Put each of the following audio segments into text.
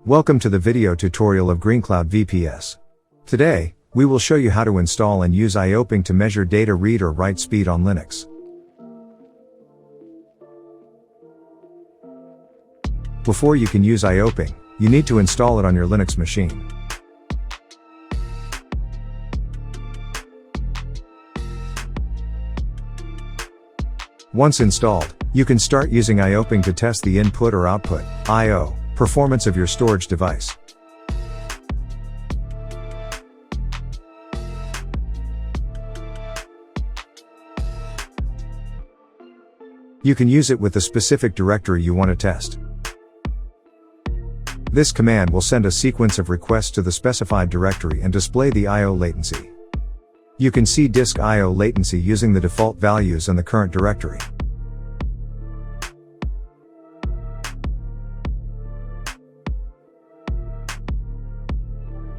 Welcome to the video tutorial of GreenCloud VPS. Today, we will show you how to install and use ioping to measure data read or write speed on Linux. Before you can use ioping, you need to install it on your Linux machine. Once installed, you can start using ioping to test the input or output, I/O, performance of your storage device. You can use it with the specific directory you want to test. This command will send a sequence of requests to the specified directory and display the I/O latency. You can see disk I/O latency using the default values and the current directory.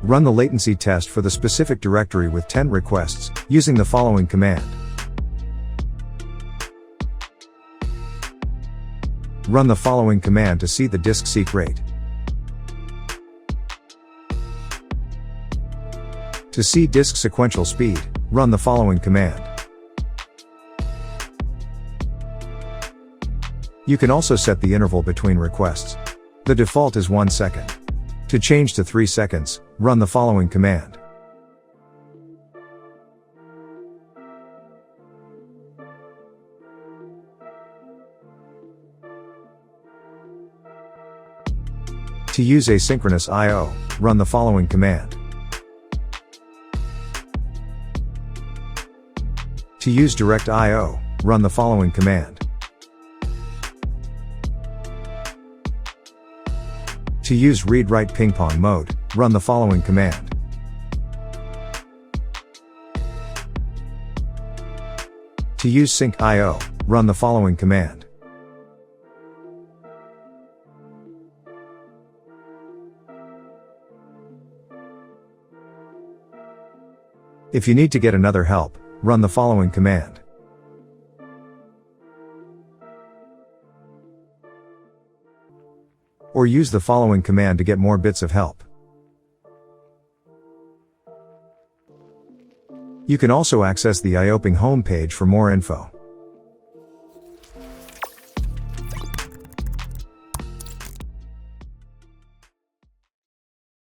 Run the latency test for the specific directory with 10 requests, using the following command. Run the following command to see the disk seek rate. To see disk sequential speed, run the following command. You can also set the interval between requests. The default is 1 second. To change to 3 seconds, run the following command. To use asynchronous I/O, run the following command. To use direct I/O, run the following command. To use read-write ping-pong mode, run the following command. To use sync I/O, run the following command. If you need to get another help, run the following command. Or use the following command to get more bits of help. You can also access the ioping homepage for more info.